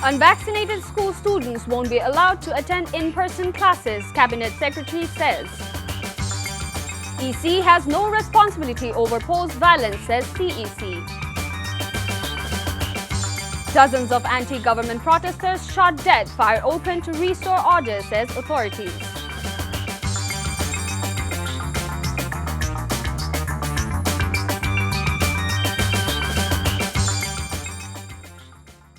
Unvaccinated school students won't be allowed to attend in-person classes, Cabinet Secretary says. EC has no responsibility over post violence, says CEC. Dozens of anti-government protesters shot dead, fire open to restore order, says authorities.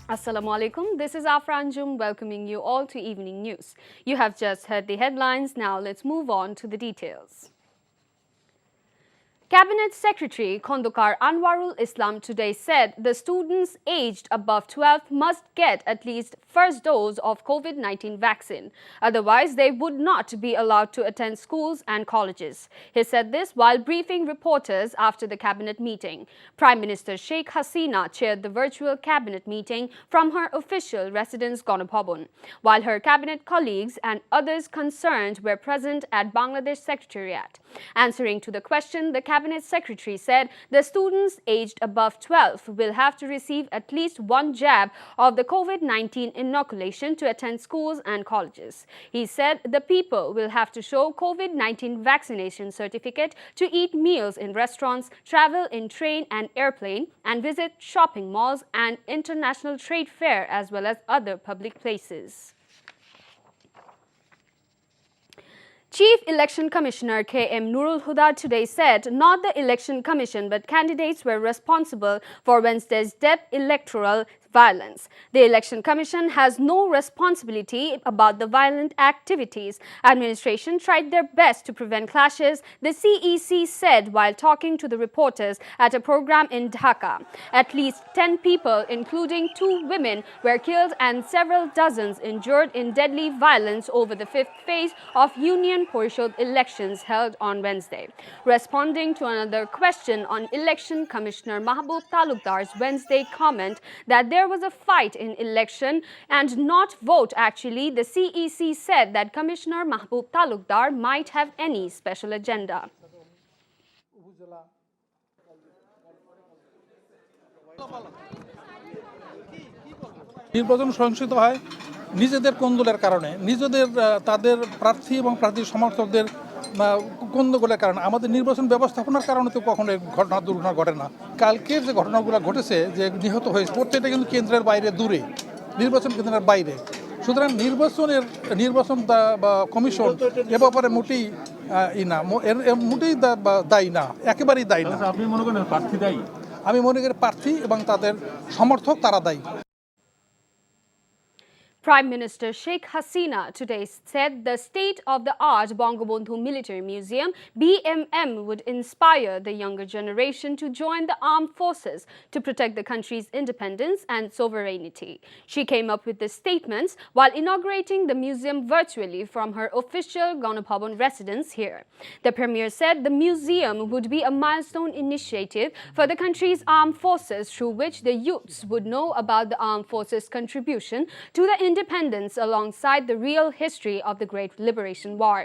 Assalamu alaikum. This is Afra Anjum welcoming you all to Evening News. You have just heard the headlines. Now let's move on to the details. Cabinet Secretary Khondokar Anwarul Islam today said the students aged above 12 must get at least first dose of COVID-19 vaccine. Otherwise, they would not be allowed to attend schools and colleges. He said this while briefing reporters after the cabinet meeting. Prime Minister Sheikh Hasina chaired the virtual cabinet meeting from her official residence Ganabhavan, while her cabinet colleagues and others concerned were present at Bangladesh Secretariat. Answering to the question, the Cabinet Secretary said the students aged above 12 will have to receive at least one jab of the COVID-19 inoculation to attend schools and colleges. He said the people will have to show COVID-19 vaccination certificate to eat meals in restaurants, travel in train and airplane, and visit shopping malls and international trade fair as well as other public places. Chief Election Commissioner K.M. Nurul Huda today said not the Election Commission but candidates were responsible for Wednesday's depth electoral violence. The Election Commission has no responsibility about the violent activities. Administration tried their best to prevent clashes, the CEC said while talking to the reporters at a program in Dhaka. At least 10 people, including 2 women, were killed and several dozens injured in deadly violence over the 5th phase of Union Parishad elections held on Wednesday. Responding to another question on Election Commissioner Mahbub Talukdar's Wednesday comment that there was a fight in election and not vote actually, the CEC said that Commissioner Mahbub Talukdar might have any special agenda. নির্বাচন সহিংসিত হয় নিজেদের কোন্দলের কারণে, নিজেদের তাদের প্রার্থী এবং প্রার্থী সমর্থকদের কোন্দলের কারণে। আমাদের নির্বাচন ব্যবস্থাপনার কারণে তো কখনো ঘটনা দুর্ঘটনা ঘটে না। কালকের যে ঘটনাগুলো ঘটেছে, যে নিহত হয়েছে, প্রত্যেকটা কিন্তু কেন্দ্রের বাইরে, দূরে, নির্বাচন কেন্দ্রের বাইরে। সুতরাং নির্বাচন বা কমিশন এ ব্যাপারে মোটেই মোটেই দায়ী না, একেবারেই দায়ী না। আপনি মনে করেন প্রার্থী দায়ী? আমি মনে করি প্রার্থী এবং তাদের সমর্থক তারা দায়ী। Prime Minister Sheikh Hasina today said the state-of-the-art Bangabandhu Military Museum, BMM, would inspire the younger generation to join the armed forces to protect the country's independence and sovereignty. She came up with the statements while inaugurating the museum virtually from her official Ganabhavan residence here. The Premier said the museum would be a milestone initiative for the country's armed forces through which the youths would know about the armed forces' contribution to the independence alongside the real history of the Great Liberation War.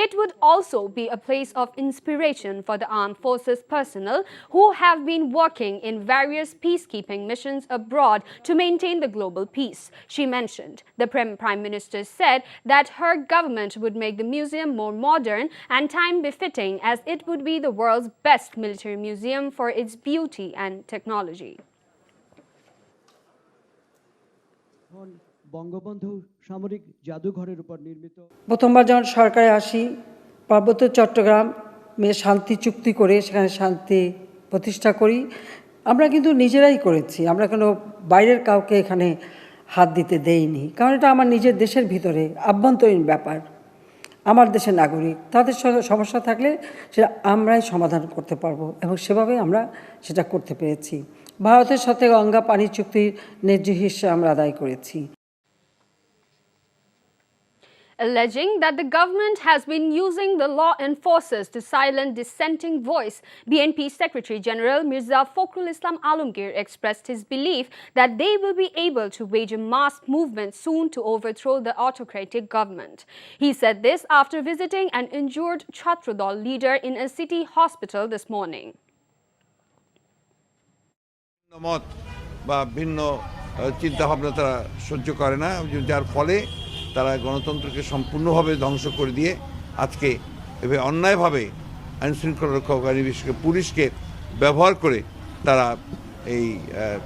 It would also be a place of inspiration for the armed forces personnel who have been working in various peacekeeping missions abroad to maintain the global peace. She mentioned the Prime Minister said that her government would make the museum more modern and time-befitting as it would be the world's best military museum for its beauty and technology. Bangabandhu সামরিক জাদুঘরের উপর নির্মিত প্রথমবার যখন সরকারে আসি, পার্বত্য চট্টগ্রামে শান্তি চুক্তি করে সেখানে শান্তি প্রতিষ্ঠা করি। আমরা কিন্তু নিজেরাই করেছি, আমরা কোনো বাইরের কাউকে এখানে হাত দিতে দেইনি, কারণ এটা আমার নিজের দেশের ভিতরে আভ্যন্তরীণ ব্যাপার। আমার দেশের নাগরিক, তাদের সমস্যা থাকলে সেটা আমরাই সমাধান করতে পারবো এবং সেভাবে আমরা সেটা করতে পেরেছি। ভারতের সাথে গঙ্গা পানি চুক্তির ন্যায্য হিস্সা আমরা আদায় করেছি। Alleging that the government has been using the law enforcers to silence dissenting voice, BNP Secretary General Mirza Fakhrul Islam Alamgir expressed his belief that they will be able to wage a mass movement soon to overthrow the autocratic government. He said this after visiting an injured Chhatradol leader in a city hospital this morning. মত বা ভিন্ন চিন্তাভাবনা তারা সহ্য করে না, যার ফলে তারা গণতন্ত্রকে সম্পূর্ণভাবে ধ্বংস করে দিয়ে আজকে এভাবে অন্যায়ভাবে আইনশৃঙ্খলা রক্ষাকারী বিশেষ করে পুলিশকে ব্যবহার করে তারা এই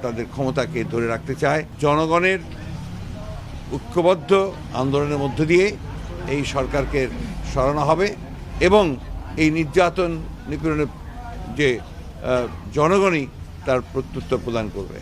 তাদের ক্ষমতাকে ধরে রাখতে চায়। জনগণের ঐক্যবদ্ধ আন্দোলনের মধ্য দিয়ে এই সরকারকে সরানো হবে এবং এই নির্যাতন নিপীড়নের যে জনগণই তার প্রত্যুত্তর প্রদান করবে।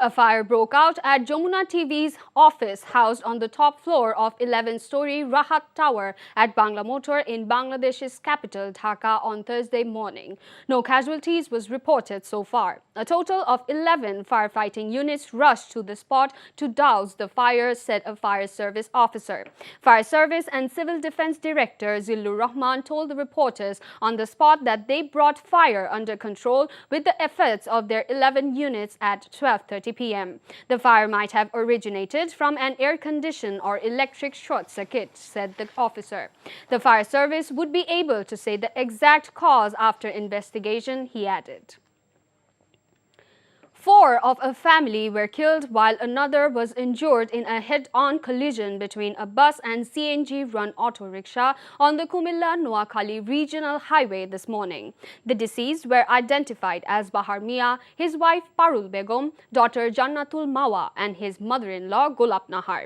A fire broke out at Jamuna TV's office housed on the top floor of 11-story Rahat Tower at Bangla Motor in Bangladesh's capital Dhaka on Thursday morning. No casualties was reported so far. A total of 11 firefighting units rushed to the spot to douse the fire, said a fire service officer. Fire Service and Civil Defense Director Zillur Rahman told the reporters on the spot that they brought fire under control with the efforts of their 11 units at 12:30 p.m. The fire might have originated from an air condition or electric short circuit, said the officer. The fire service would be able to say the exact cause after investigation, he added. 4 of a family were killed while another was injured in a head-on collision between a bus and CNG-run auto rickshaw on the Kumilla-Noakhali Regional Highway this morning. The deceased were identified as Bahar Mia, his wife Parul Begum, daughter Jannatul Mawa, and his mother-in-law Golap Nahar.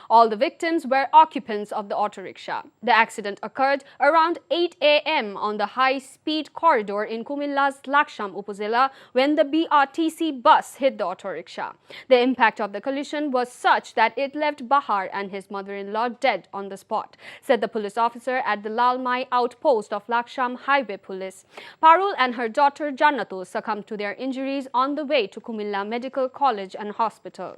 All the victims were occupants of the auto rickshaw. The accident occurred around 8 a.m. on the high-speed corridor in Kumilla's Laksham Upazila when the BRTC bus hit the auto rickshaw. The impact of the collision was such that it left Bahar and his mother-in-law dead on the spot, said the police officer at the Lalmai outpost of Laksham Highway Police. Parul and her daughter Jannatul succumbed to their injuries on the way to Kumilla Medical College and Hospital.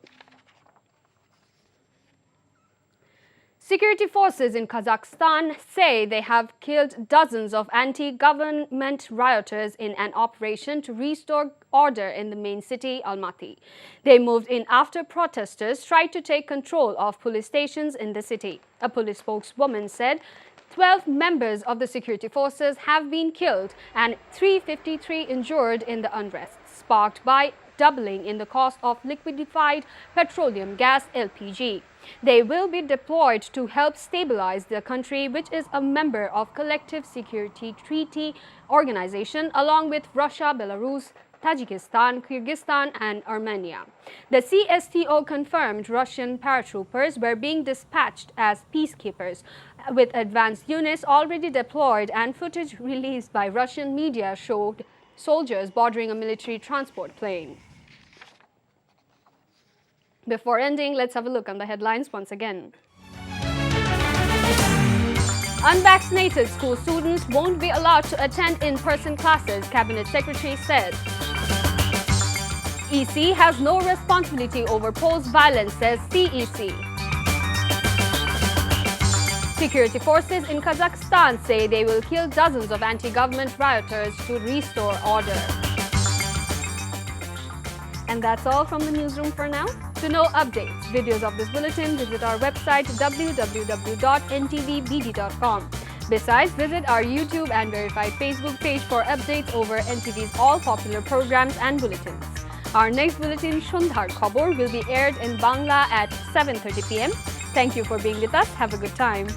Security forces in Kazakhstan say they have killed dozens of anti-government rioters in an operation to restore order in the main city, Almaty. They moved in after protesters tried to take control of police stations in the city. A police spokeswoman said 12 members of the security forces have been killed and 353 injured in the unrest, sparked by doubling in the cost of liquefied petroleum gas (LPG). They will be deployed to help stabilize the country, which is a member of Collective Security Treaty Organization along with Russia, Belarus, Tajikistan, Kyrgyzstan and Armenia. The CSTO confirmed Russian paratroopers were being dispatched as peacekeepers, with advanced units already deployed, and footage released by Russian media showed soldiers boarding a military transport plane. Before ending, let's have a look on the headlines once again. Unvaccinated school students won't be allowed to attend in-person classes, Cabinet Secretary said. EC has no responsibility over post-violence, says CEC. Security forces in Kazakhstan say they will kill dozens of anti-government rioters to restore order. And that's all from the newsroom for now. To know updates, videos of this bulletin, visit our website www.ntvbd.com. Besides, visit our YouTube and verified Facebook page for updates over NTV's all popular programs and bulletins. Our next bulletin, Shondhar Khobor, will be aired in Bangla at 7:30 p.m. Thank you for being with us. Have a good time.